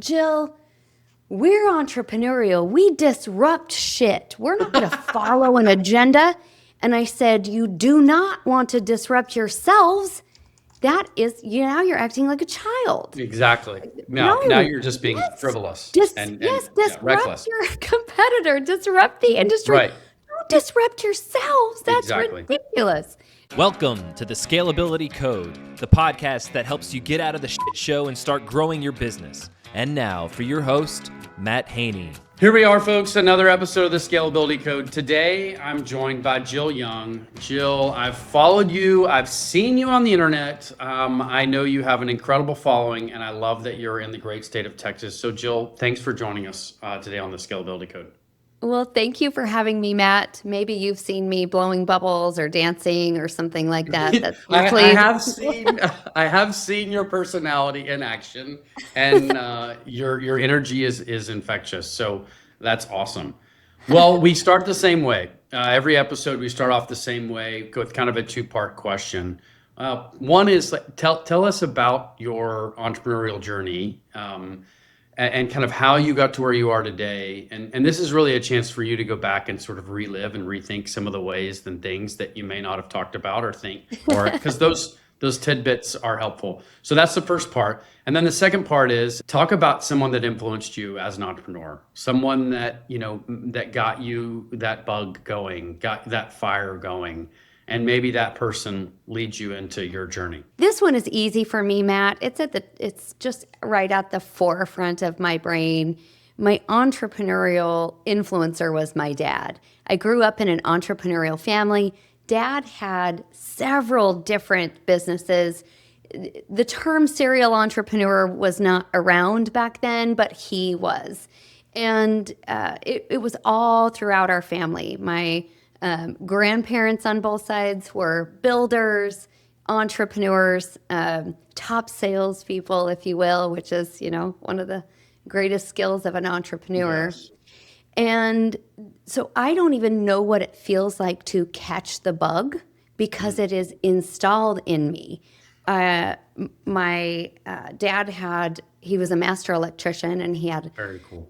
Jill, we're entrepreneurial. We disrupt shit. We're not going to follow an agenda. And I said, you do not want to disrupt yourselves. That is, now you're acting like a child. Exactly. Now you're just being frivolous and disrupt reckless. your competitor, disrupt the industry. Right. Don't disrupt yourselves. That's Exactly. ridiculous. Welcome to the Scalability Code, the podcast that helps you get out of the shit show and start growing your business. And now for your host, Matt Haney. Here we are, folks, another episode of the Scalability Code. Today, I'm joined by Jill Young. Jill, I've followed you. I've seen you on the internet. I know you have an incredible following, and I love that you're in the great state of Texas. So, Jill, thanks for joining us today on the Scalability Code. Well, thank you for having me, Matt. Maybe you've seen me blowing bubbles or dancing or something like that. That's I have seen your personality in action, and your energy is infectious. So that's awesome. Well, we start the same way. Every episode we start off the same way with kind of a two-part question. One is tell us about your entrepreneurial journey. And kind of how you got to where you are today. And this is really a chance for you to go back and sort of relive and rethink some of the ways and things that you may not have talked about or because those tidbits are helpful. So that's the first part. And then the second part is talk about someone that influenced you as an entrepreneur, someone that, that got you that bug going, got that fire going. And maybe that person leads you into your journey. This one is easy for me, Matt. It's just right at the forefront of my brain. My entrepreneurial influencer was my dad. I grew up in an entrepreneurial family. Dad had several different businesses. The term serial entrepreneur was not around back then, but he was. And it was all throughout our family. My grandparents on both sides were builders, entrepreneurs, top salespeople, if you will, which is, one of the greatest skills of an entrepreneur. Yes. And so I don't even know what it feels like to catch the bug because it is installed in me. My dad he was a master electrician, and he had Very cool.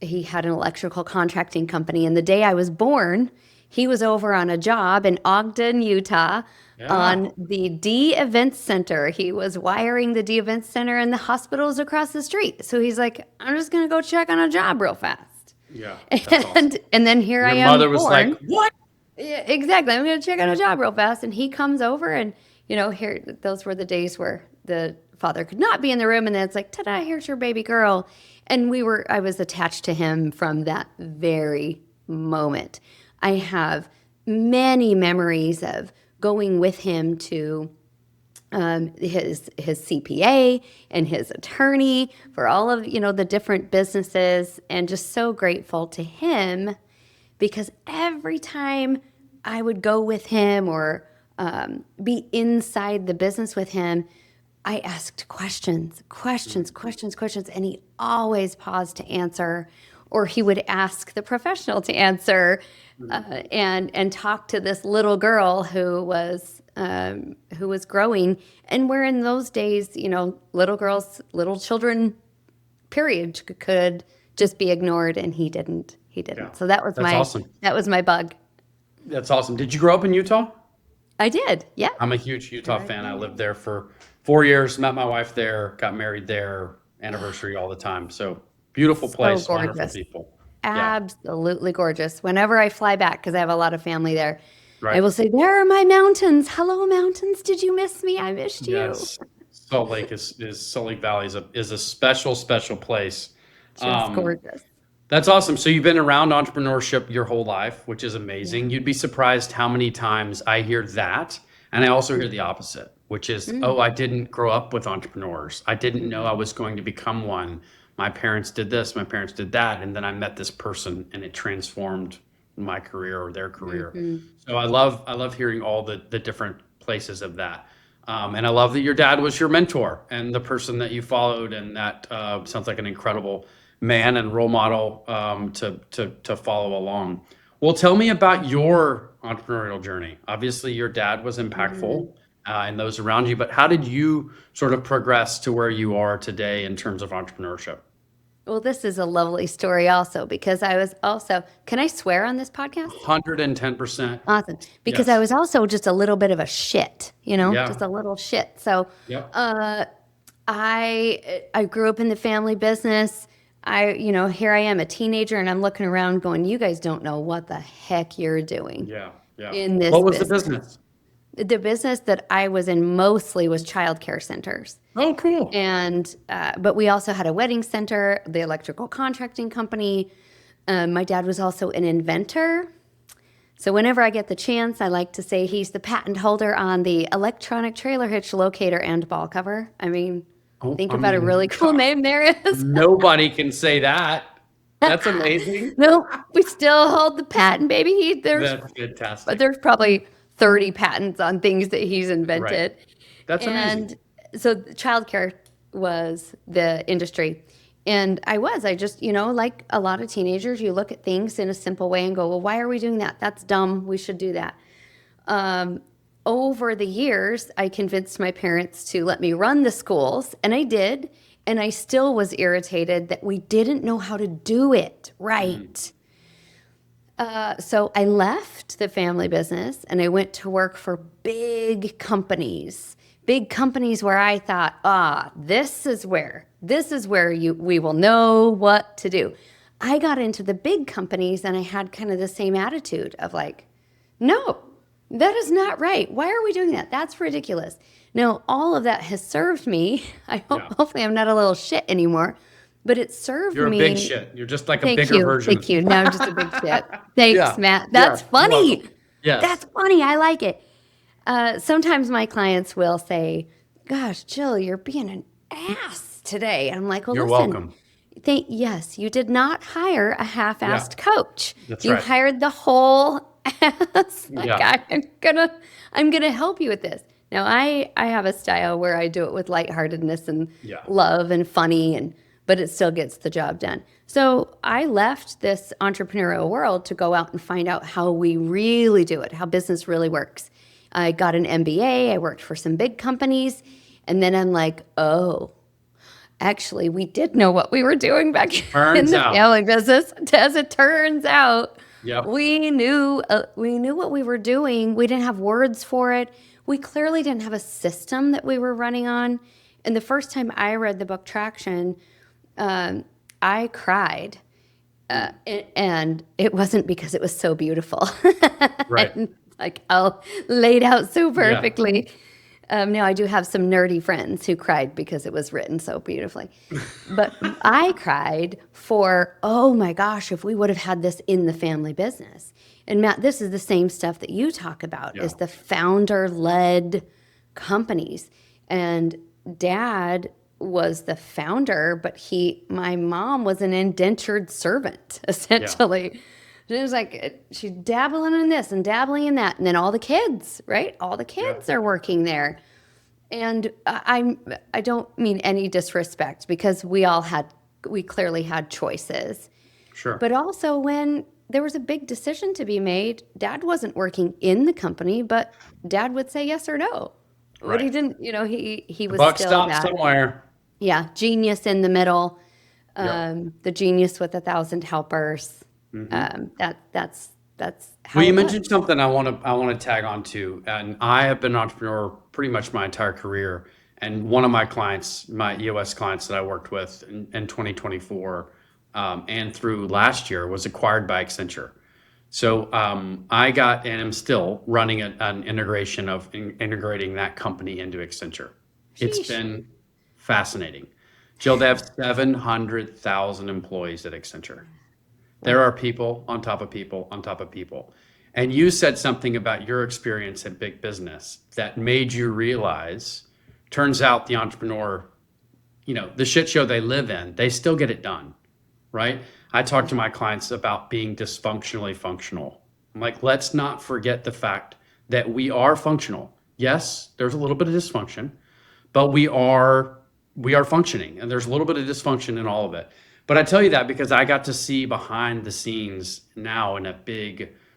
He had an electrical contracting company. And the day I was born, he was over on a job in Ogden, Utah, on the D Events Center. He was wiring the D Events Center, and the hospital's across the street. So he's like, I'm just going to go check on a job real fast. Yeah, that's awesome. And then here I am. Your mother was born. like, what? Yeah, exactly. I'm going to check on a job real fast. And he comes over, and, here, those were the days where the father could not be in the room. And then it's like, ta-da, here's your baby girl. And I was attached to him from that very moment. I have many memories of going with him to his CPA and his attorney for all of the different businesses, and just so grateful to him because every time I would go with him or be inside the business with him, I asked questions, and he always paused to answer, or he would ask the professional to answer, and talk to this little girl who was growing. And where in those days, little children, period, could just be ignored, and he didn't. Yeah. So that's awesome. That was my bug. That's awesome. Did you grow up in Utah? I did. Yeah. I'm a huge Utah fan. I lived there for 4 years, met my wife there, got married there, anniversary all the time. So beautiful place, So gorgeous. wonderful people. Absolutely gorgeous. Whenever I fly back, because I have a lot of family there, Right. I will say, there are my mountains. Hello, mountains. Did you miss me? I missed you. Yes. Salt Lake Salt Lake Valley is a special place. Just gorgeous. That's awesome. So you've been around entrepreneurship your whole life, which is amazing. You'd be surprised how many times I hear that. And I also hear the opposite, which is, I didn't grow up with entrepreneurs. I didn't know I was going to become one. My parents did this, my parents did that. And then I met this person, and it transformed my career or their career. So I love hearing all the different places of that. And I love that your dad was your mentor and the person that you followed. And that sounds like an incredible man and role model to follow along. Well, tell me about your entrepreneurial journey. Obviously, your dad was impactful and those around you, but how did you sort of progress to where you are today in terms of entrepreneurship? Well, this is a lovely story also because I was also, can I swear on this podcast? 110%. Awesome. Because I Yes. was also just a little bit of a shit, just Yeah. a little shit. So Yep. I grew up in the family business. Here I am, a teenager, and I'm looking around going, you guys don't know what the heck you're doing Yeah. Yeah. in this What was the business. business? The business that I was in mostly was childcare centers. Oh, cool. And, but we also had a wedding center, the electrical contracting company. My dad was also an inventor. So whenever I get the chance, I like to say he's the patent holder on the electronic trailer hitch locator and ball cover. I mean, think about a really cool name there is. Nobody can say that. That's amazing. No, we still hold the patent, baby. That's fantastic. But there's probably 30 patents on things that he's invented. Right. That's amazing. And so childcare was the industry. And I just, like a lot of teenagers, you look at things in a simple way and go, well, why are we doing that? That's dumb. We should do that. Over the years, I convinced my parents to let me run the schools, and I did. And I still was irritated that we didn't know how to do it right. So I left the family business and I went to work for big companies where I thought, this is where we will know what to do. I got into the big companies and I had kind of the same attitude of like, no, that is not right. Why are we doing that? That's ridiculous. Now, all of that has served me. Hopefully I'm not a little shit anymore. But it served me. You're a big shit. You're just like a Thank bigger you. version. Thank you. Now I'm just a big shit. Thanks, Yeah. Matt. That's Yeah. funny. Welcome. Yes. That's funny. I like it. Sometimes my clients will say, gosh, Jill, you're being an ass today. And I'm like, well, You're listen. welcome. Yes, you did not hire a half-assed coach. That's you right. hired the whole ass. Like, Yeah. I'm gonna help you with this. Now I have a style where I do it with lightheartedness and Yeah. love and funny, but it still gets the job done. So I left this entrepreneurial world to go out and find out how we really do it, how business really works. I got an MBA. I worked for some big companies, and then I'm like, oh. Actually, we did know what we were doing back in the family business. As it turns out, Yep. we knew what we were doing. We didn't have words for it. We clearly didn't have a system that we were running on. And the first time I read the book Traction, I cried. And it wasn't because it was so beautiful. Right. And, like, all laid out so perfectly. Now, I do have some nerdy friends who cried because it was written so beautifully. But I cried for, oh my gosh, if we would have had this in the family business. And Matt, this is the same stuff that you talk about, is the founder-led companies. And Dad was the founder, but my mom was an indentured servant, essentially. It was like she's dabbling in this and dabbling in that. And then all the kids, right? All the kids are working there. And I don't mean any disrespect, because we clearly had choices. Sure. But also when there was a big decision to be made, Dad wasn't working in the company, but Dad would say yes or no. Right. But he didn't, he was Buck still stops that. somewhere. Yeah, genius in the middle. Yep. The genius with 1,000 helpers. That's how Well, you it was. mentioned something I want to tag on to, and I have been an entrepreneur pretty much my entire career. And one of my clients, my EOS clients that I worked with in 2024 and through last year, was acquired by Accenture. So I got and am still running an integration of integrating that company into Accenture. It's Sheesh. been fascinating. Jill, they have 700,000 employees at Accenture. There are people on top of people on top of people. And you said something about your experience in big business that made you realize, turns out the entrepreneur, the shit show they live in, they still get it done, right? I talk to my clients about being dysfunctionally functional. I'm like, let's not forget the fact that we are functional. Yes, there's a little bit of dysfunction, but we are functioning, and there's a little bit of dysfunction in all of it. But I tell you that because I got to see behind the scenes now in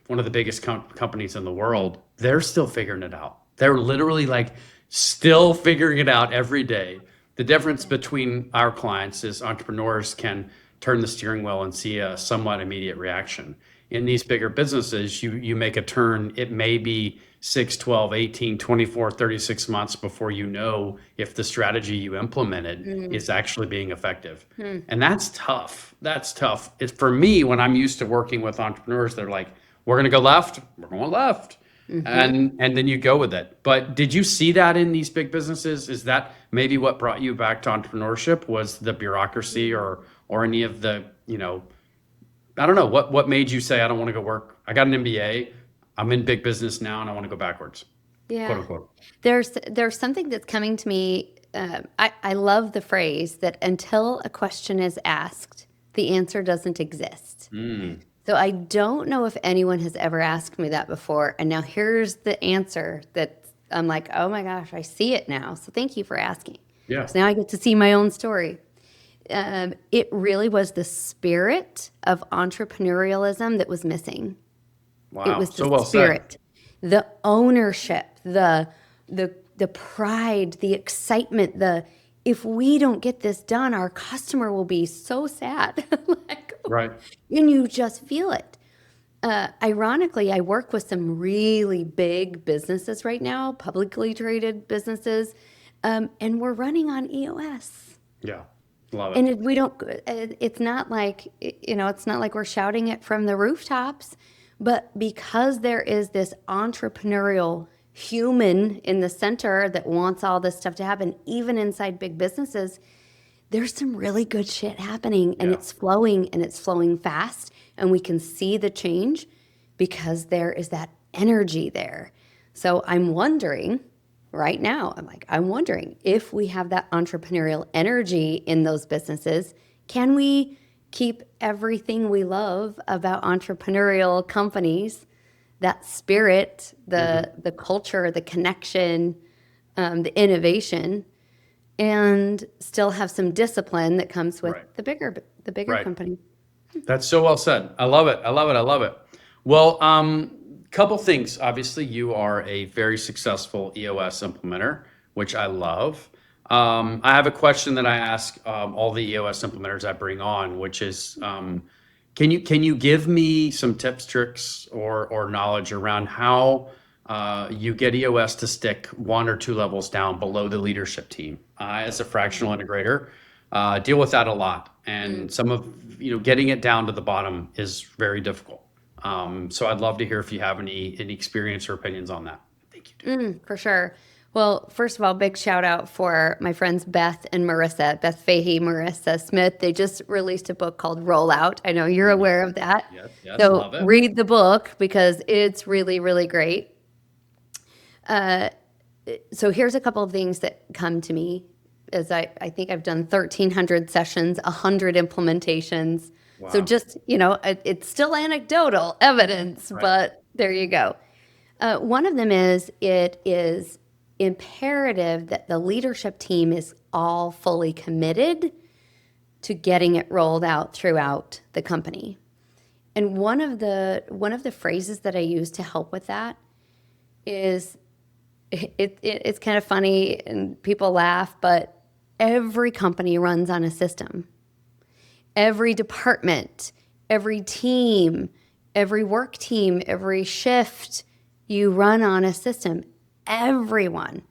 one of the biggest companies in the world. They're still figuring it out. They're literally like still figuring it out every day. The difference between our clients is entrepreneurs can turn the steering wheel and see a somewhat immediate reaction. In these bigger businesses, you make a turn, it may be 6, 12, 18, 24, 36 months before you know if the strategy you implemented is actually being effective. And that's tough. That's tough. It's for me, when I'm used to working with entrepreneurs, they're like, we're going to go left, we're going left. And then you go with it. But did you see that in these big businesses? Is that maybe what brought you back to entrepreneurship, was the bureaucracy or any of the, I don't know, what made you say, I don't want to go work. I got an MBA. I'm in big business now and I want to go backwards. Yeah. Quote unquote. There's something that's coming to me. I love the phrase that until a question is asked, the answer doesn't exist. So I don't know if anyone has ever asked me that before. And now here's the answer that I'm like, oh my gosh, I see it now. So thank you for asking. Yeah. So now I get to see my own story. It really was the spirit of entrepreneurialism that was missing. Wow. It was so the well spirit, said. the ownership, the pride, the excitement, if we don't get this done, our customer will be so sad. Right. And you just feel it. Ironically, I work with some really big businesses right now, publicly traded businesses, and we're running on EOS. Yeah. Love it. And we don't, it's not like, it's not like we're shouting it from the rooftops, but because there is this entrepreneurial human in the center that wants all this stuff to happen, even inside big businesses, there's some really good shit happening, and it's flowing fast, and we can see the change because there is that energy there. So I'm wondering right now, I'm wondering if we have that entrepreneurial energy in those businesses, can we keep everything we love about entrepreneurial companies, that spirit, the culture, the connection, the innovation, and still have some discipline that comes with the bigger company. That's so well said. I love it. I love it. I love it. Well, couple things. Obviously, you are a very successful EOS implementer, which I love. I have a question that I ask all the EOS implementers I bring on, which is, can you give me some tips, tricks, or knowledge around how you get EOS to stick 1 or 2 levels down below the leadership team? I, as a fractional integrator, deal with that a lot, and some of getting it down to the bottom is very difficult. So I'd love to hear if you have any experience or opinions on that. I think you do. For sure. Well, first of all, big shout out for my friends Beth and Marissa, Beth Fahey, Marissa Smith. They just released a book called Rollout. I know you're aware of that. Yes, so love it. read the book because it's really, really great. So here's a couple of things that come to me as I think I've done 1,300 sessions, 100 implementations. Wow. So just, it's still anecdotal evidence, but there you go. One of them is it is imperative that the leadership team is all fully committed to getting it rolled out throughout the company. And one of the phrases that I use to help with that is it's kind of funny and people laugh, but every company runs on a system. Every department, every team, every work team, every shift, you run on a system. Everyone.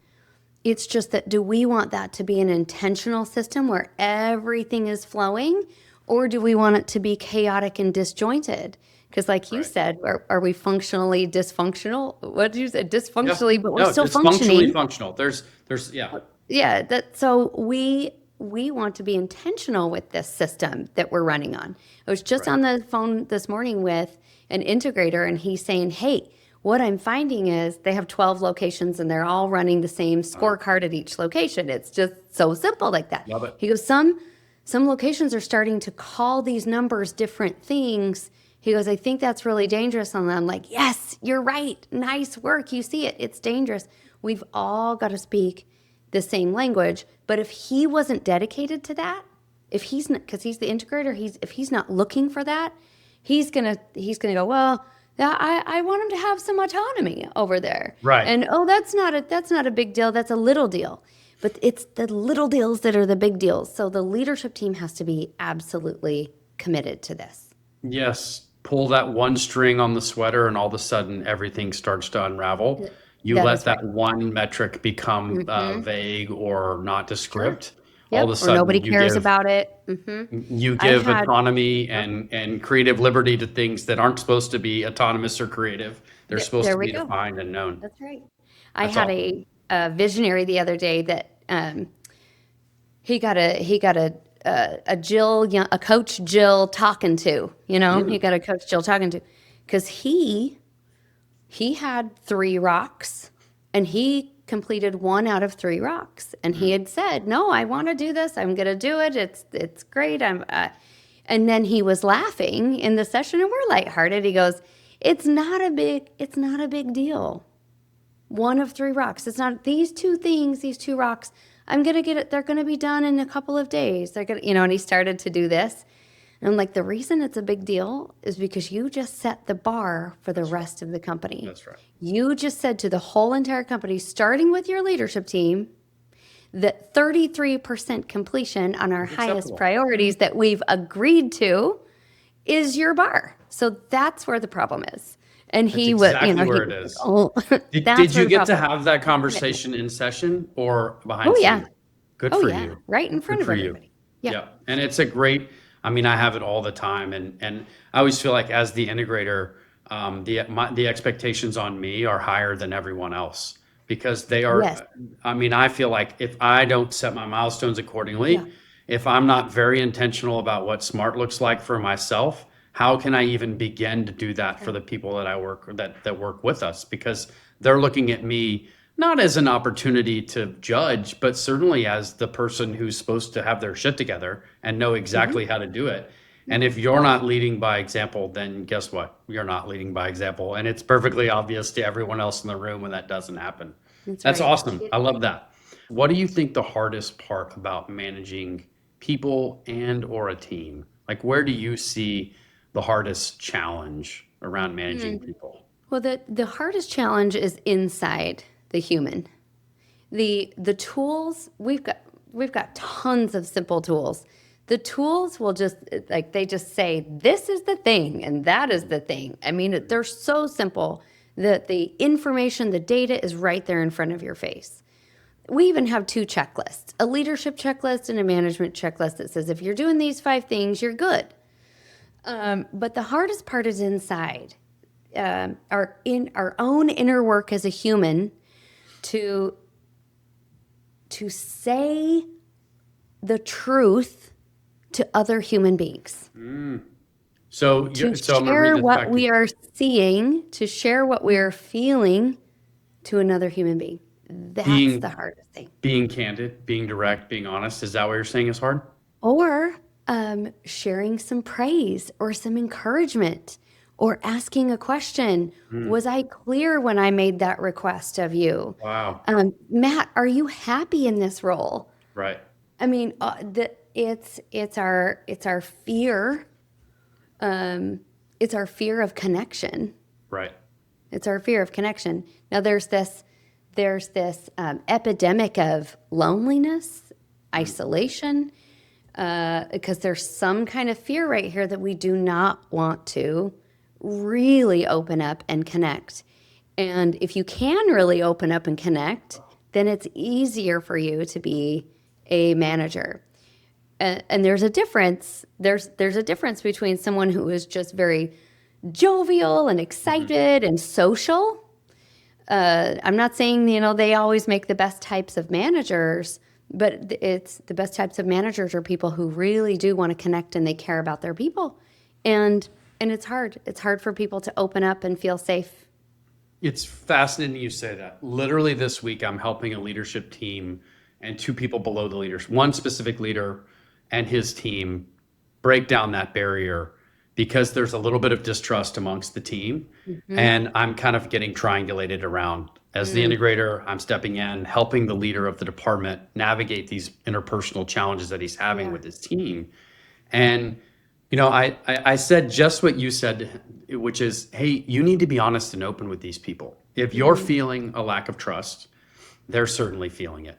It's just that, do we want that to be an intentional system where everything is flowing, or do we want it to be chaotic and disjointed? Because like you said, are we functionally dysfunctional? What did you say? Dysfunctionally, but we're still functioning. Functional. There's Yeah. So we want to be intentional with this system that we're running on. I was just on the phone this morning with an integrator, and he's saying, hey, what I'm finding is they have 12 locations and they're all running the same scorecard at each location. It's just so simple like that. Love it. He goes, some locations are starting to call these numbers different things. He goes, I think that's really dangerous. And I'm like, yes, you're right. Nice work. You see it. It's dangerous. We've all got to speak the same language. But if he wasn't dedicated to that, if he's not, because he's the integrator, if he's not looking for that, he's gonna go, well, I want him to have some autonomy over there. Right. And that's not a big deal. That's a little deal. But it's the little deals that are the big deals. So the leadership team has to be absolutely committed to this. Yes. Pull that one string on the sweater and all of a sudden everything starts to unravel. You That let is right. that one metric become vague or Sure. nondescript. All of a Yep. Or nobody sudden cares about it. you I give had, autonomy and creative liberty to things that aren't supposed to be autonomous or creative. They're supposed there to we be go. defined and known. That's right. I That's had awesome. a visionary the other day that he got a Jill, a coach Jill talking to, he got a coach Jill talking to, because he had 3 rocks and he completed 1 out of 3 rocks, and he had said, no, I want to do this, I'm gonna do it, it's great, and then he was laughing in the session and we're lighthearted. He goes, it's not a big deal. 1 of 3 rocks. It's not these 2 things, these 2 rocks. I'm going to get it. They're going to be done in a couple of days. They're going to, and he started to do this. And I'm like, the reason it's a big deal is because you just set the bar for the rest of the company. That's right. You just said to the whole entire company, starting with your leadership team, that 33% completion on our highest Acceptable. priorities that we've agreed to is your bar. So that's where the problem is. And he was, exactly where it he was is. like, oh, Did that's where you the get to problem. have that conversation in session or behind Oh yeah. scenes? Good Oh for yeah. you. Right in front Good of for you. everybody. Yeah. Yeah. And it's a great, I mean, I have it all the time. And I always feel like as the integrator, the expectations on me are higher than everyone else because they are, Yes. I mean, I feel like if I don't set my milestones accordingly, Yeah. if I'm not very intentional about what smart looks like for myself, how can I even begin to do that for the people that I work that work with us? Because they're looking at me not as an opportunity to judge, but certainly as the person who's supposed to have their shit together and know exactly how to do it. And if you're not leading by example, then guess what? You're not leading by example. And it's perfectly obvious to everyone else in the room when that doesn't happen. That's Right. awesome. I love that. What do you think the hardest part about managing people and or a team? Like where do you see the hardest challenge around managing people? Well, the hardest challenge is inside the human. The tools we've got tons of simple tools. The tools will just they just say this is the thing and that is the thing. I mean, they're so simple that the information, the data is right there in front of your face. We even have 2 checklists, a leadership checklist and a management checklist that says if you're doing these 5 things, you're good. But the hardest part is inside, our own inner work as a human to say the truth to other human beings. So, To I'm gonna share read this what back we to are seeing, to share what we are feeling to another human being. That's Being- the hardest thing. being candid, being direct, being honest. Is that what you're saying is hard? Or sharing some praise or some encouragement or asking a question. Was I clear when I made that request of you? Wow. Matt, are you happy in this role? Right. I mean, it's our fear. It's our fear of connection. Right. It's our fear of connection. Now there's this epidemic of loneliness, isolation, because there's some kind of fear right here that we do not want to really open up and connect. And if you can really open up and connect, then it's easier for you to be a manager. And there's a difference. There's a difference between someone who is just very jovial and excited and social. I'm not saying, they always make the best types of managers, but it's the best types of managers are people who really do want to connect and they care about their people. And it's hard. It's hard for people to open up and feel safe. It's fascinating you say that. Literally this week, I'm helping a leadership team and 2 people below the leaders, one specific leader and his team break down that barrier because there's a little bit of distrust amongst the team. And I'm kind of getting triangulated around. As the integrator, I'm stepping in, helping the leader of the department navigate these interpersonal challenges that he's having with his team. And, I said just what you said, which is, hey, you need to be honest and open with these people. If you're feeling a lack of trust, they're certainly feeling it.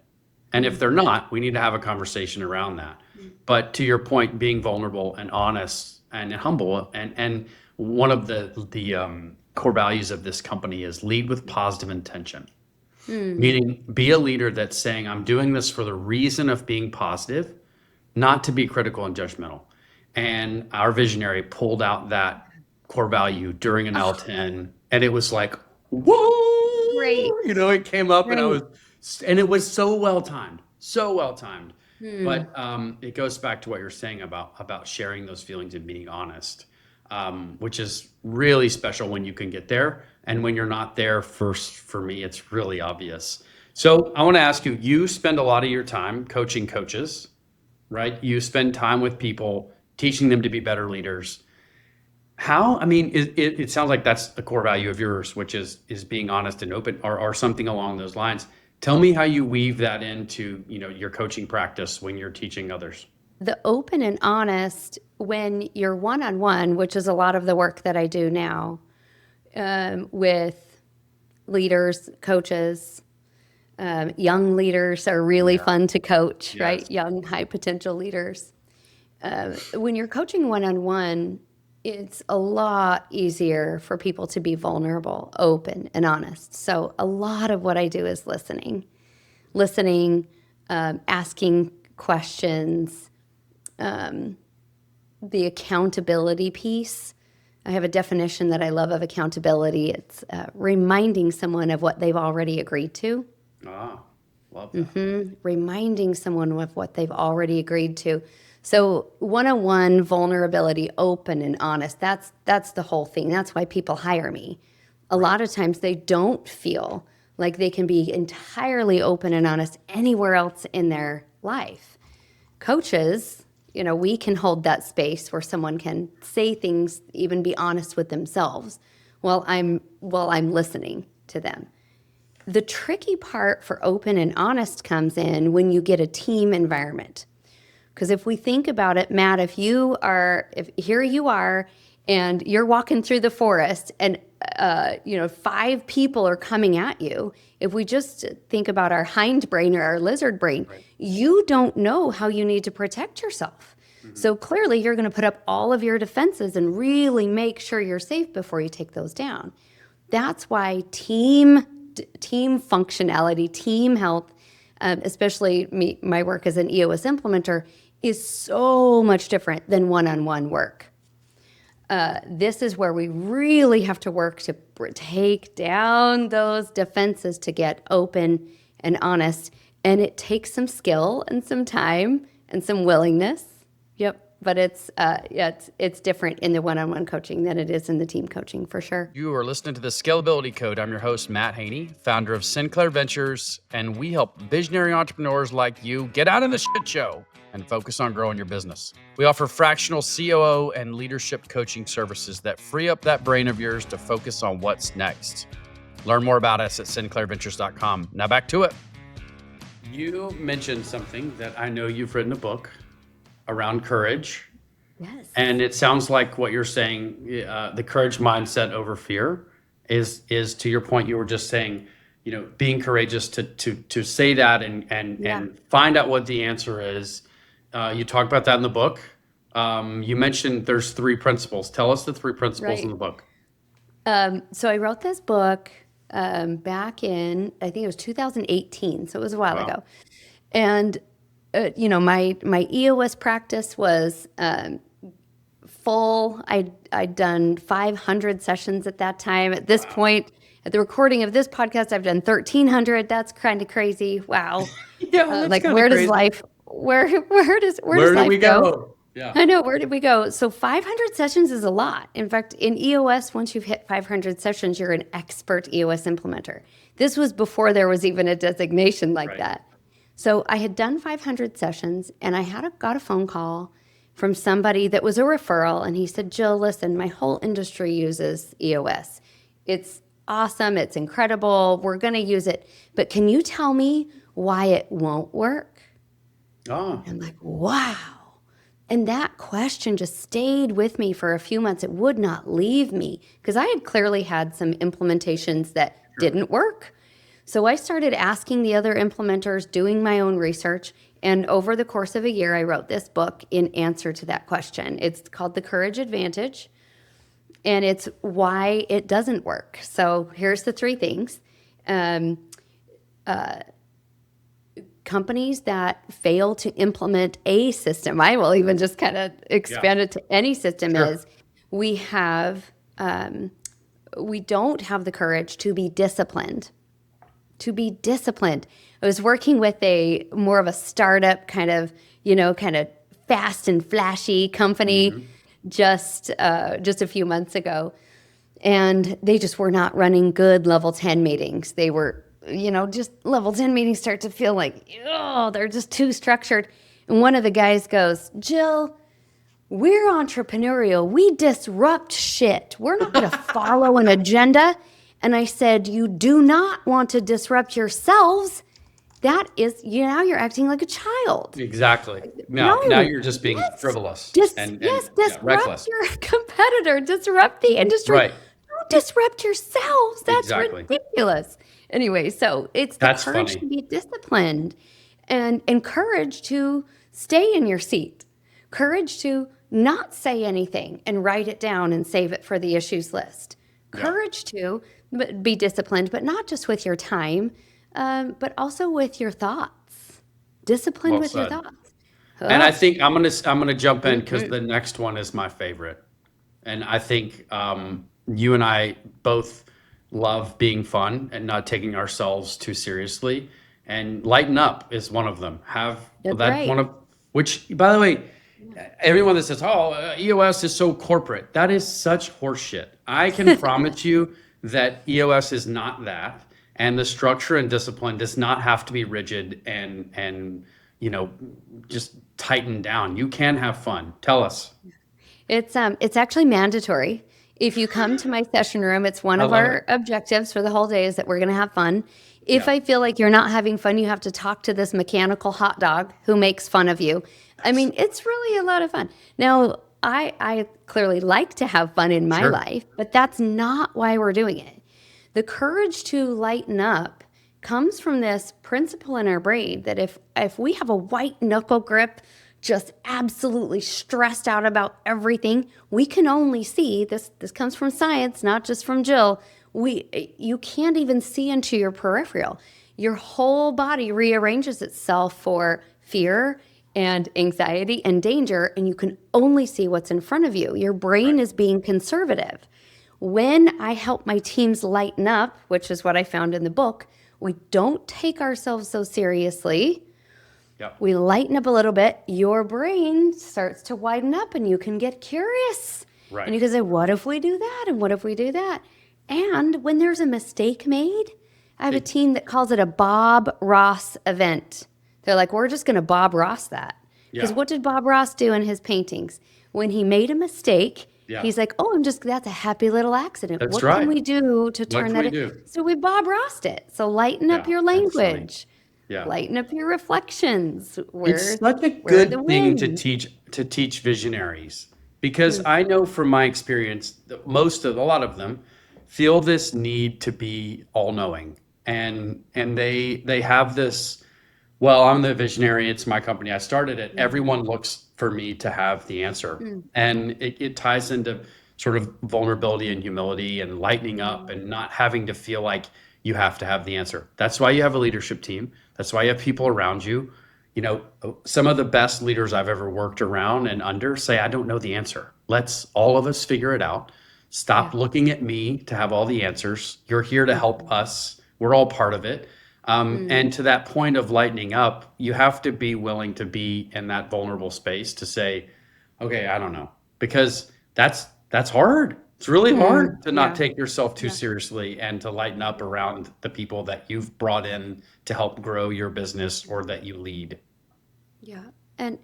And if they're not, we need to have a conversation around that. But to your point, being vulnerable and honest and humble, and one of the core values of this company is lead with positive intention. Meaning, be a leader that's saying, I'm doing this for the reason of being positive, not to be critical and judgmental. And our visionary pulled out that core value during an L10, and it was like, whoa, Great. it came up, Right. and it was so well timed, so well timed. But it goes back to what you're saying about sharing those feelings and being honest, which is really special when you can get there. And when you're not there, first, for me, it's really obvious. So I want to ask you, you spend a lot of your time coaching coaches, right? You spend time with people, teaching them to be better leaders. It sounds like that's a core value of yours, which is being honest and open, or something along those lines. Tell me how you weave that into, your coaching practice when you're teaching others. The open and honest, when you're one-on-one, which is a lot of the work that I do now, with leaders, coaches, young leaders are really fun to coach, Yes. right? Young, high potential leaders. When you're coaching one-on-one, it's a lot easier for people to be vulnerable, open, and honest. So a lot of what I do is listening, asking questions, the accountability piece. I have a definition that I love of accountability. It's reminding someone of what they've already agreed to. Love that. Reminding someone of what they've already agreed to. So one-on-one vulnerability, open and honest, that's the whole thing. That's why people hire me. A lot of times they don't feel like they can be entirely open and honest anywhere else in their life. Coaches, we can hold that space where someone can say things, even be honest with themselves while I'm listening to them. The tricky part for open and honest comes in when you get a team environment. Because if we think about it, Matt, if here you are and you're walking through the forest and 5 people are coming at you, if we just think about our hindbrain or our lizard brain, you don't know how you need to protect yourself. So clearly you're going to put up all of your defenses and really make sure you're safe before you take those down. That's why team functionality, team health, especially my work as an EOS implementer, is so much different than one-on-one work. This is where we really have to work to take down those defenses to get open and honest. And it takes some skill and some time and some willingness. Yep. But it's different in the one-on-one coaching than it is in the team coaching, for sure. You are listening to the Scalability Code. I'm your host, Matt Haney, founder of Sinclair Ventures, and we help visionary entrepreneurs like you get out of the shit show and focus on growing your business. We offer fractional COO and leadership coaching services that free up that brain of yours to focus on what's next. Learn more about us at sinclairventures.com. Now back to it. You mentioned something that I know you've written a book around courage. Yes. And it sounds like what you're saying, the courage mindset over fear is to your point. You were just saying, being courageous to say that and find out what the answer is. You talk about that in the book. You mentioned there's 3 principles. Tell us the 3 principles in the book. So I wrote this book back in, I think it was 2018. So it was a while ago. And my EOS practice was full. I'd done 500 sessions at that time. At this point, at the recording of this podcast, I've done 1,300. That's kind of crazy. Wow. Where does life? Where does life go? Yeah. I know. Where did we go? So 500 sessions is a lot. In fact, in EOS, once you've hit 500 sessions, you're an expert EOS implementer. This was before there was even a designation like that. So I had done 500 sessions, and I got a phone call from somebody that was a referral, and he said, Jill, listen, my whole industry uses EOS. It's awesome. It's incredible. We're going to use it. But can you tell me why it won't work? Oh. I'm like, wow. And that question just stayed with me for a few months. It would not leave me because I had clearly had some implementations that didn't work. So I started asking the other implementers, doing my own research. And over the course of a year, I wrote this book in answer to that question. It's called The Courage Advantage, and it's why it doesn't work. So here's the 3 things. Companies that fail to implement a system, I will even just kind of expand it to any system, is we don't have the courage to be disciplined. I was working with more of a startup kind of fast and flashy company just a few months ago. And they just were not running good level 10 meetings. They were, just level 10 meetings start to feel like, they're just too structured. And one of the guys goes, Jill, we're entrepreneurial. We disrupt shit. We're not going to follow an agenda. And I said, you do not want to disrupt yourselves. That is, now you're acting like a child. Exactly. Now you're just being frivolous. Disrupt reckless. your competitor. Disrupt the industry. Right. Don't disrupt yourselves. That's Exactly. ridiculous. Anyway, so it's the That's courage funny. to be disciplined and courage to stay in your seat. Courage to not say anything and write it down and save it for the issues list. Courage to be disciplined, but not just with your time, but also with your thoughts. Disciplined Well with your said. thoughts. And I think I'm gonna jump in because the next one is my favorite, and I think you and I both love being fun and not taking ourselves too seriously. And lighten up is one of them. That's right. One of which, by the way, everyone that says, "Oh, EOS is so corporate," that is such horseshit. I can promise you that EOS is not that, and the structure and discipline does not have to be rigid and just tightened down. You can have fun. Tell us. It's actually mandatory. If you come to my session room, it's one I of love our it. objectives for the whole day is that we're going to have fun. If Yeah. I feel like you're not having fun, you have to talk to this mechanical hot dog who makes fun of you. I mean, it's really a lot of fun. Now, I clearly like to have fun in my Sure. life, but that's not why we're doing it. The courage to lighten up comes from this principle in our brain that if we have a white knuckle grip, just absolutely stressed out about everything, we can only see this comes from science, not just from Jill. You can't even see into your peripheral. Your whole body rearranges itself for fear and anxiety and danger, and you can only see what's in front of you. Your brain is being conservative. When I help my teams lighten up, which is what I found in the book, we don't take ourselves so seriously. Yep. We lighten up a little bit, your brain starts to widen up and you can get curious. Right. And you can say, what if we do that? And what if we do that? And when there's a mistake made, I have a team that calls it a Bob Ross event. They're like, we're just going to Bob Ross that. Because Yeah. what did Bob Ross do in his paintings? When he made a mistake, Yeah. he's like, that's a happy little accident. That's what right. can we do to turn can that we in? do? So we Bob Rossed it. So lighten up Yeah, your that's funny. language. Yeah. Lighten up your reflections. It's such a where are the good thing to wins? teach visionaries, because I know from my experience that a lot of them feel this need to be all knowing, and they have this, well, I'm the visionary, it's my company, I started it, everyone looks for me to have the answer. And it ties into sort of vulnerability and humility and lightening up and not having to feel like you have to have the answer. That's why you have a leadership team. That's why you have people around you. Some of the best leaders I've ever worked around and under say, I don't know the answer. Let's all of us figure it out. Stop looking at me to have all the answers. You're here to help us. We're all part of it. And to that point of lightening up, you have to be willing to be in that vulnerable space to say, okay, I don't know, because that's hard. It's really hard to not take yourself too seriously and to lighten up around the people that you've brought in to help grow your business or that you lead. Yeah. And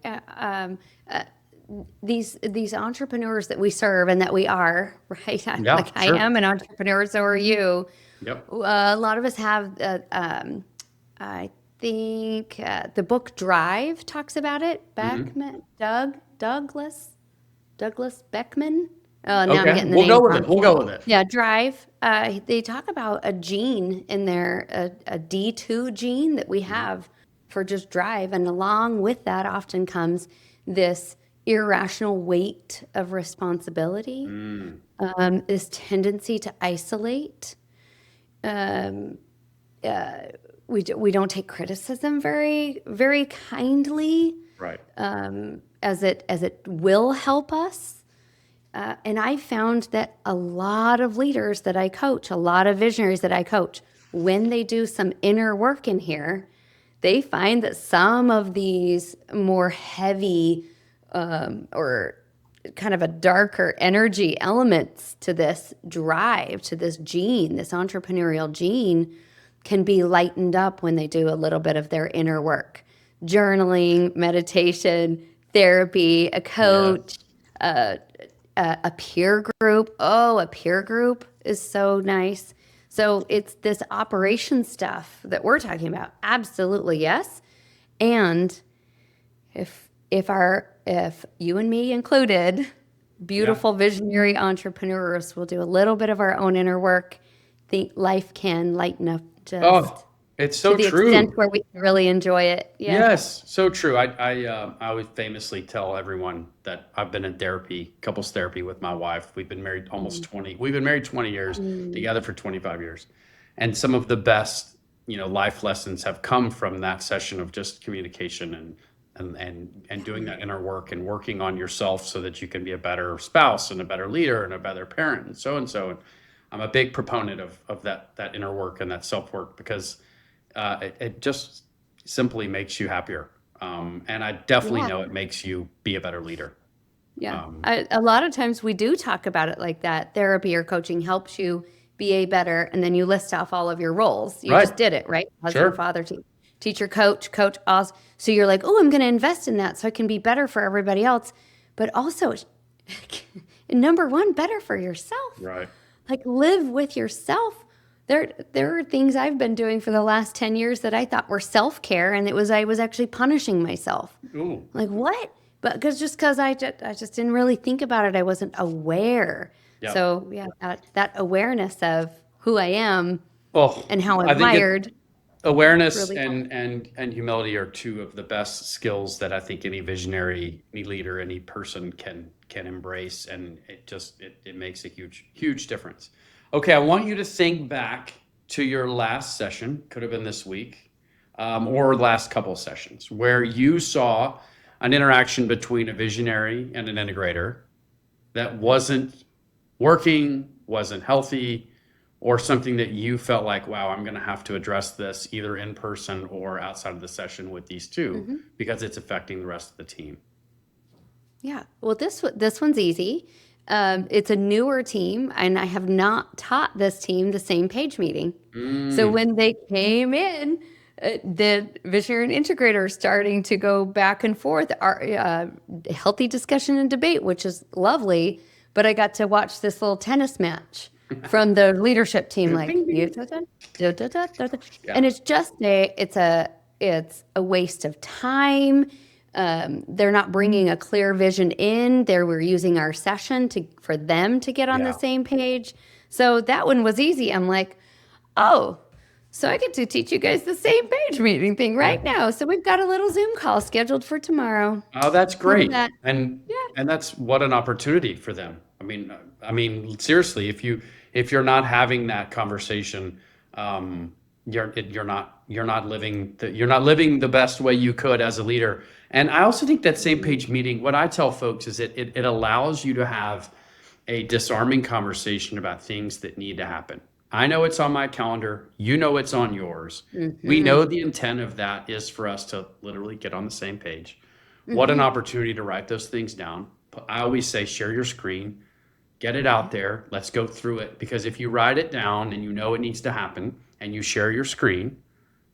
these entrepreneurs that we serve and that we are, right? Yeah, I sure. am an entrepreneur, so are you. Yep. A lot of us have, I think the book Drive talks about it. Beckman, Douglas Beckman. Now I'm Okay, getting the we'll name go with wrong. it. We'll go with it. Yeah, drive. They talk about a gene in there, a D2 gene that we have for just drive. And along with that often comes this irrational weight of responsibility, this tendency to isolate. Um, we don't take criticism very, very kindly, Right. as it will help us. And I found that a lot of leaders that I coach, a lot of visionaries that I coach, when they do some inner work in here, they find that some of these more heavy or kind of a darker energy elements to this drive, to this gene, this entrepreneurial gene, can be lightened up when they do a little bit of their inner work. Journaling, meditation, therapy, a coach, a peer group. Oh, a peer group is so nice. So it's this operation stuff that we're talking about. Absolutely, yes. And if you and me included, beautiful visionary entrepreneurs will do a little bit of our own inner work, think life can lighten up just Oh, it's so to the true. extent where we can really enjoy it. Yeah. Yes, so true. I always famously tell everyone that I've been in therapy, couples therapy with my wife. We've been married almost 20. We've been married 20 years, together for 25 years. And some of the best, life lessons have come from that session of just communication and doing that inner work and working on yourself so that you can be a better spouse and a better leader and a better parent and so and so. And I'm a big proponent of that inner work and that self-work because it just simply makes you happier. And I definitely know it makes you be a better leader. Yeah. A lot of times we do talk about it like that. Therapy or coaching helps you be a better, and then you list off all of your roles. You just did it, right? Husband, father, teacher, coach, also. So you're like, oh, I'm going to invest in that so I can be better for everybody else. But also, number one, better for yourself. Right. Like live with yourself. There are things I've been doing for the last 10 years that I thought were self-care, and I was actually punishing myself. Ooh. Like, what? But because I just didn't really think about it. I wasn't aware. Yep. So, yeah, that awareness of who I am and how I I'm think wired. awareness really and humility are two of the best skills that I think any visionary, any leader, any person can embrace, and it makes a huge difference. Okay, I want you to think back to your last session, could have been this week, or last couple sessions, where you saw an interaction between a visionary and an integrator that wasn't working, wasn't healthy, or something that you felt like, wow, I'm going to have to address this either in person or outside of the session with these two because it's affecting the rest of the team. Yeah. Well, this one's easy. It's a newer team, and I have not taught this team the same page meeting. So when they came in, the visionary and integrator are starting to go back and forth, healthy discussion and debate, which is lovely. But I got to watch this little tennis match from the leadership team, like, and it's just it's a waste of time. They're not bringing a clear vision in. We're using our session for them to get on the same page. So that one was easy. I'm like, oh, so I get to teach you guys the same page meeting thing right now. So we've got a little Zoom call scheduled for tomorrow. Oh, that's great. that? And that's what an opportunity for them. I mean, seriously, if you're not having that conversation, you're not living the best way you could as a leader. And I also think that same page meeting, what I tell folks is it allows you to have a disarming conversation about things that need to happen. I know it's on my calendar. You know it's on yours. We know the intent of that is for us to literally get on the same page. What an opportunity to write those things down. I always say, share your screen, get it out there. Let's go through it. Because if you write it down and you know it needs to happen and you share your screen,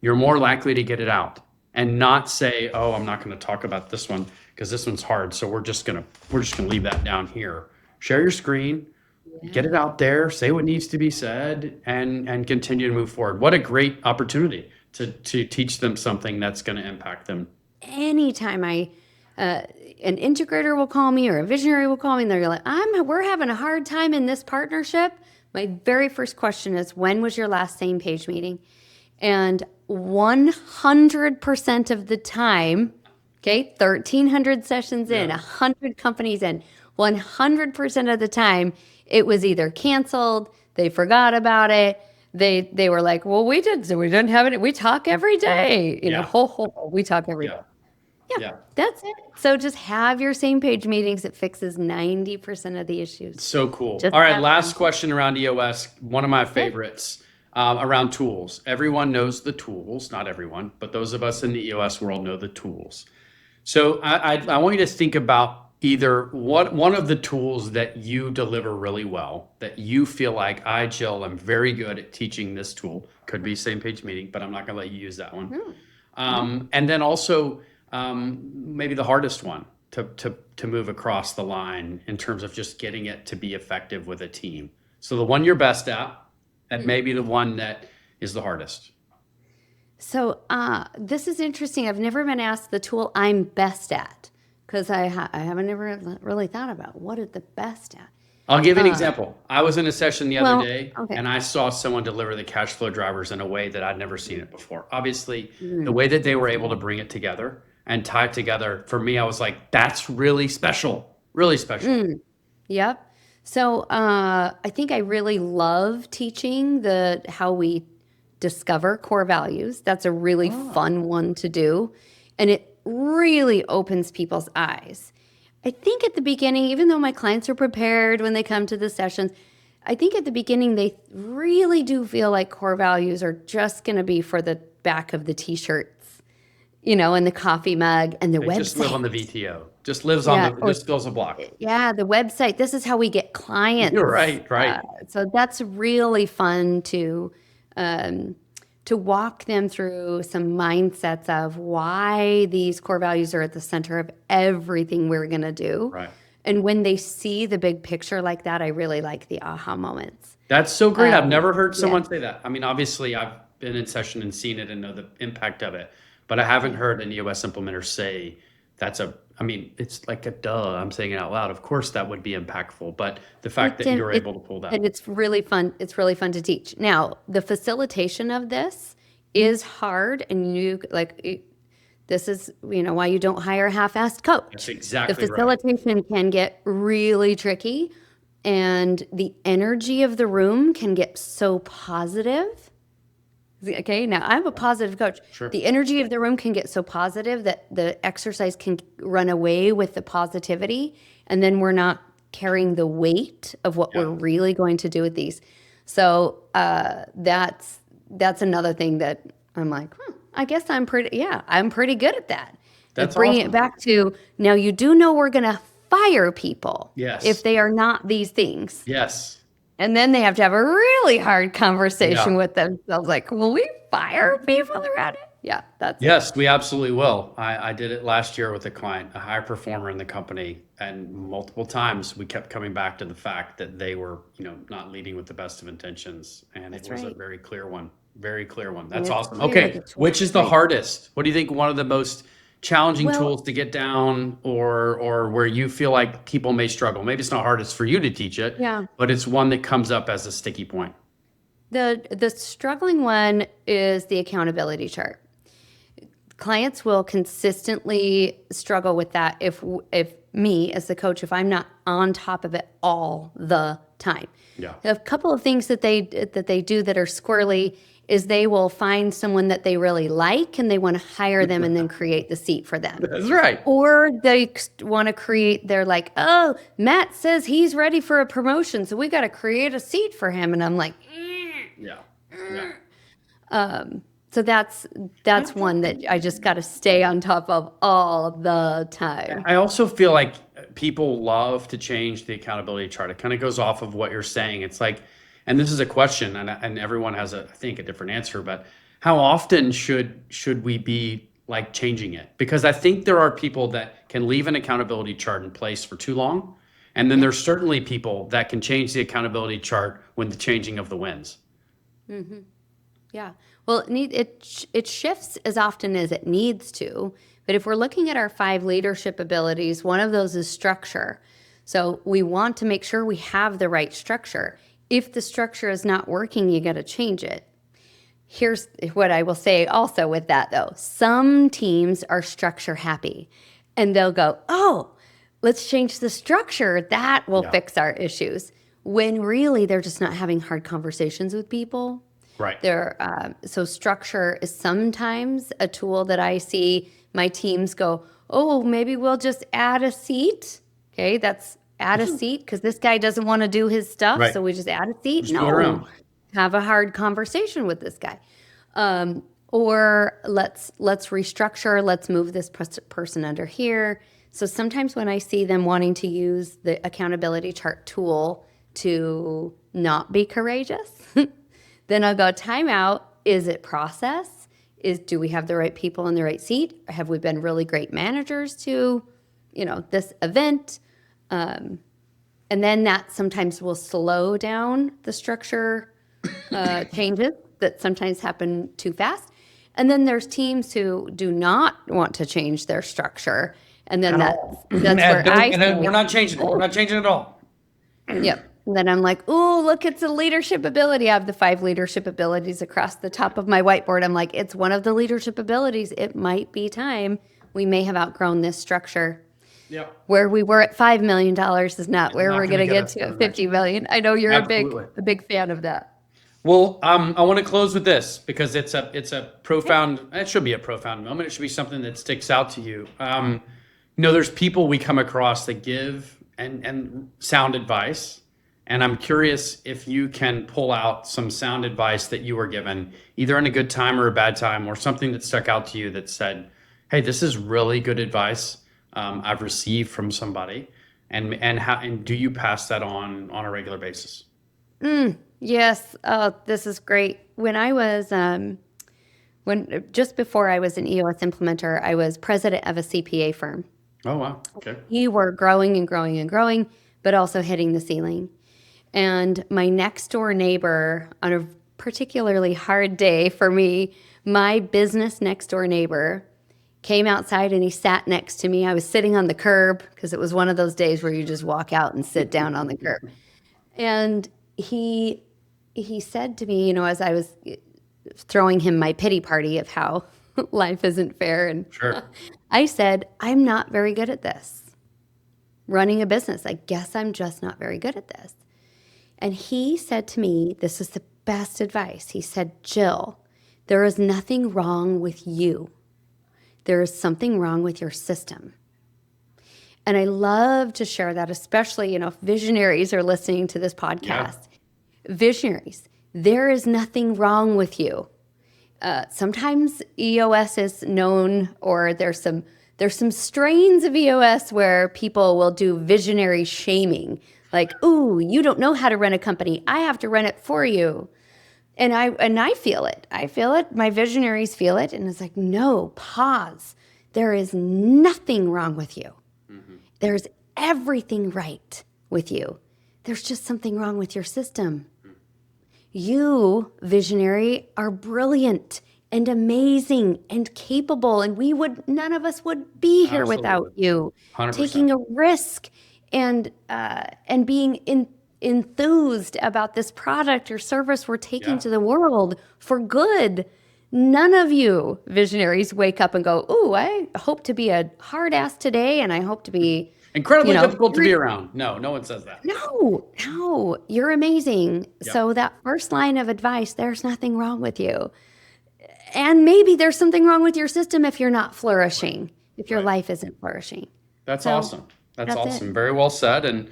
you're more likely to get it out and not say, oh, I'm not going to talk about this one because this one's hard. So we're just going to leave that down here. Share your screen. Get it out there, say what needs to be said, and continue to move forward. What a great opportunity to teach them something that's going to impact them. Anytime I an integrator will call me or a visionary will call me and they're like, we're having a hard time in this partnership. My very first question is, when was your last same page meeting? And 100% of the time, okay, 1,300 sessions in, 100 companies in, 100% of the time, it was either canceled, they forgot about it, they were like, well, we didn't have it. We talk every day, we talk every day. Yeah, that's it. So just have your same page meetings. It fixes 90% of the issues. So cool. Just All right, have last them. question around EOS. One of my favorites around tools. Everyone knows the tools. Not everyone, but those of us in the EOS world know the tools. So I want you to think about either one of the tools that you deliver really well, that you feel like, Jill, I'm very good at teaching this tool. Could be same page meeting, but I'm not going to let you use that one. And then also maybe the hardest one to move across the line in terms of just getting it to be effective with a team. So the one you're best at, and maybe the one that is the hardest. So this is interesting. I've never been asked the tool I'm best at, because I haven't ever really thought about what is the best at. I'll give you an example. I was in a session the other day, okay. and I saw someone deliver the cash flow drivers in a way that I'd never seen it before. Obviously, the way that they were able to bring it together and tie it together, for me, I was like, that's really special, really special. Yep. So I think I really love teaching how we discover core values. That's a really fun one to do. And it really opens people's eyes. I think at the beginning, even though my clients are prepared when they come to the sessions, I think at the beginning they really do feel like core values are just going to be for the back of the t-shirts, and the coffee mug and the website. Just live on the VTO. Just lives on just fills a block. Yeah, the website. This is how we get clients. You're right. So that's really fun to walk them through some mindsets of why these core values are at the center of everything we're going to do. Right. And when they see the big picture like that, I really like the aha moments. That's so great. I've never heard someone say that. I mean, obviously, I've been in session and seen it and know the impact of it, but I haven't heard an EOS implementer say it's like a duh. I'm saying it out loud. Of course, that would be impactful, but the fact that you're able to pull that. And it's really fun. It's really fun to teach. Now, the facilitation of this is hard, and this is why you don't hire a half-assed coach. That's exactly The facilitation can get really tricky, and the energy of the room can get so positive. Okay, now I'm a positive coach. Sure. The energy of the room can get so positive that the exercise can run away with the positivity, and then we're not carrying the weight of what we're really going to do with these. So that's another thing that I'm like, I guess I'm pretty good at that. That's bringing awesome. it back to, now you do know we're going to fire people if they are not these things. Yes. And then they have to have a really hard conversation with themselves. Like, will we fire people around it? Yeah, Yes, we absolutely will. I did it last year with a client, a high performer in the company, and multiple times we kept coming back to the fact that they were, not leading with the best of intentions, and it was a very clear one. Very clear one. That's awesome. Okay, which is the hardest? What do you think one of the most challenging tools to get down, or where you feel like people may struggle? Maybe it's not hardest for you to teach it, but it's one that comes up as a sticky point. The struggling one is the accountability chart. Clients will consistently struggle with that if me as the coach, if I'm not on top of it all the time. Yeah. A couple of things that they do that are squirrely is they will find someone that they really like and they want to hire them and then create the seat for them. That's right. Or they want to create, they're like, oh, Matt says he's ready for a promotion, so we got to create a seat for him. And I'm like, so that's one that I just got to stay on top of all the time. I also feel like people love to change the accountability chart. It kind of goes off of what you're saying. It's like, and this is a question, and everyone has I think a different answer, but how often should we be like changing it? Because I think there are people that can leave an accountability chart in place for too long. And then there's certainly people that can change the accountability chart when the changing of the winds. Mm-hmm. Yeah. Well, it shifts as often as it needs to, But if we're looking at our 5 leadership abilities, one of those is structure. So we want to make sure we have the right structure. If the structure is not working, you got to change it. Here's what I will say also with that, though. Some teams are structure happy, and they'll go, oh, let's change the structure. That will fix our issues. When really they're just not having hard conversations with people. Right. So structure is sometimes a tool that I see my teams go, oh, maybe we'll just add a seat. Okay, that's add a seat because this guy doesn't want to do his stuff. Right. So we just add a seat. Just go around. Have a hard conversation with this guy. Or let's restructure. Let's move this person under here. So sometimes when I see them wanting to use the accountability chart tool to not be courageous, then I'll go, time out. Is it process? Do we have the right people in the right seat? Have we been really great managers to, this event? And then that sometimes will slow down the structure changes that sometimes happen too fast. And then there's teams who do not want to change their structure. And then that's where we're not changing it. We're not changing it at all. Yep. And then I'm like, oh, look, it's a leadership ability. I have the 5 leadership abilities across the top of my whiteboard. I'm like, it's one of the leadership abilities. It might be time. We may have outgrown this structure. Yep. Where we were at $5 million is not where we're going to get to at 50 million. I know you're a big fan of that. Well, I want to close with this because it's a profound. It should be a profound moment. It should be something that sticks out to you. There's people we come across that give and sound advice. And I'm curious if you can pull out some sound advice that you were given, either in a good time or a bad time, or something that stuck out to you that said, hey, this is really good advice I've received from somebody. And do you pass that on a regular basis? Yes. Oh, this is great. When I was, just before I was an EOS implementer, I was president of a CPA firm. Oh, wow. Okay. We were growing and growing and growing, but also hitting the ceiling. And my next door neighbor, on a particularly hard day for me, my business next door neighbor came outside and he sat next to me. I was sitting on the curb because it was one of those days where you just walk out and sit down on the curb. And he said to me, as I was throwing him my pity party of how life isn't fair. And sure. I said, I'm not very good at this. Running a business, I guess I'm just not very good at this. And he said to me, this is the best advice. He said, Jill, there is nothing wrong with you. There is something wrong with your system. And I love to share that, especially, if visionaries are listening to this podcast. Yeah. Visionaries, there is nothing wrong with you. Sometimes EOS is known, or there's some strains of EOS where people will do visionary shaming. Like, ooh, you don't know how to run a company. I have to run it for you. And I feel it. I feel it. My visionaries feel it. And it's like, no, pause. There is nothing wrong with you. Mm-hmm. There's everything right with you. There's just something wrong with your system. Mm-hmm. You, visionary, are brilliant and amazing and capable. And none of us would be here without you. 100%. Taking a risk and being enthused about this product or service we're taking to the world for good. None of you visionaries wake up and go, ooh, I hope to be a hard ass today, and I hope to be incredibly difficult to be around. No one says that. No, you're amazing. Yep. So that first line of advice, there's nothing wrong with you. And maybe there's something wrong with your system if you're not flourishing, if your life isn't flourishing. That's awesome. That's awesome. It. Very well said. And,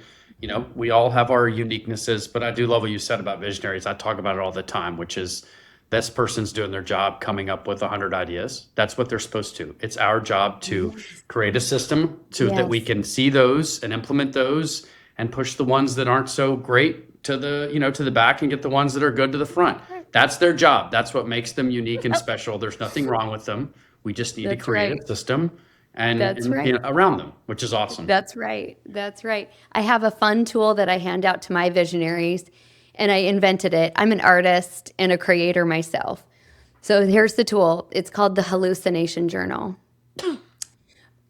we all have our uniquenesses, but I do love what you said about visionaries. I talk about it all the time, which is this person's doing their job, coming up with 100 ideas. That's what they're supposed to. It's our job to create a system that we can see those and implement those and push the ones that aren't so great to the back and get the ones that are good to the front. That's their job. That's what makes them unique and special. There's nothing wrong with them. We just need to create a system and around them, which is awesome. That's right. I have a fun tool that I hand out to my visionaries, and I invented it. I'm an artist and a creator myself. So here's the tool. It's called the Hallucination Journal.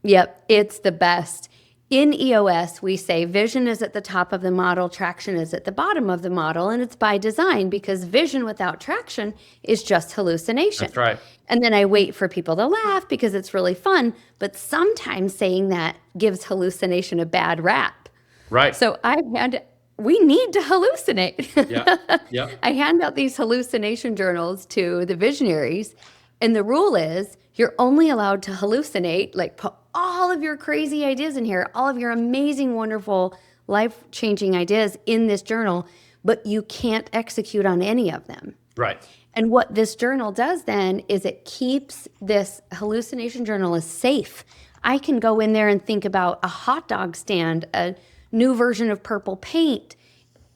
Yep, it's the best. In EOS, we say vision is at the top of the model, traction is at the bottom of the model, and it's by design because vision without traction is just hallucination. That's right. And then I wait for people to laugh because it's really fun, but sometimes saying that gives hallucination a bad rap. Right. So we need to hallucinate. Yeah. Yeah. I hand out these hallucination journals to the visionaries, and the rule is you're only allowed to hallucinate, like put all of your crazy ideas in here, all of your amazing, wonderful, life-changing ideas in this journal, but you can't execute on any of them. Right. And what this journal does then is it keeps this hallucination journal as safe. I can go in there and think about a hot dog stand, a new version of purple paint,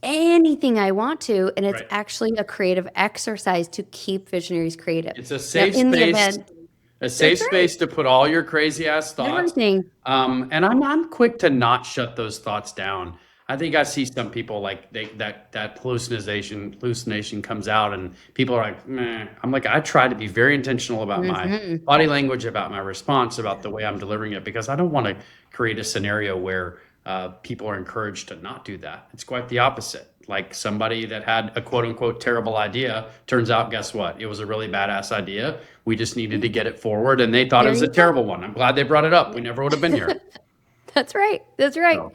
anything I want to, and it's Right. actually a creative exercise to keep visionaries creative. It's a safe Now, in the space. event, A safe That's space to put all your crazy ass thoughts. everything. And I'm quick to not shut those thoughts down. I think I see some people like that hallucination comes out and people are like, meh. I'm like, I try to be very intentional about my body language, about my response, about the way I'm delivering it, because I don't want to create a scenario where people are encouraged to not do that. It's quite the opposite. Like somebody that had a quote unquote terrible idea, turns out, guess what? It was a really badass idea. We just needed to get it forward, and they thought it There was you a terrible one. I'm glad they brought it up. We never would have been here. That's right. That's right. So,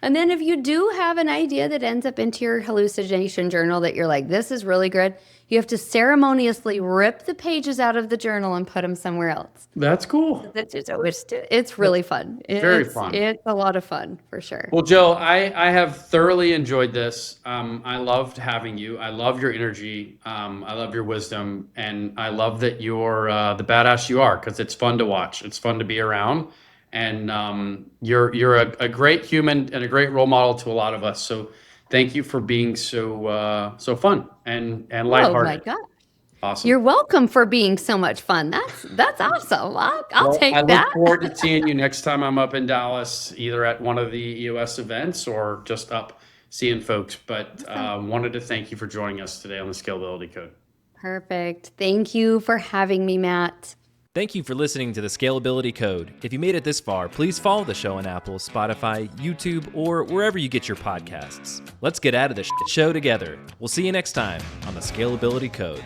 And then if you do have an idea that ends up into your hallucination journal that you're like, this is really good, you have to ceremoniously rip the pages out of the journal and put them somewhere else. that's cool. It's really fun. Very fun. It's a lot of fun for sure. Well, Joe, I have thoroughly enjoyed this. I loved having you. I love your energy. I love your wisdom, and I love that you're the badass you are, because it's fun to watch. It's fun to be around, and you're a great human and a great role model to a lot of us. So thank you for being so fun and Oh my lighthearted. God. Awesome. You're welcome for being so much fun. That's awesome. I'll Well, take I look that. forward to seeing you next time I'm up in Dallas, either at one of the EOS events or just up seeing folks. But wanted to thank you for joining us today on the Scalability Code. Perfect. Thank you for having me, Matt. Thank you for listening to the Scalability Code. If you made it this far, please follow the show on Apple, Spotify, YouTube, or wherever you get your podcasts. Let's get out of the show together. We'll see you next time on the Scalability Code.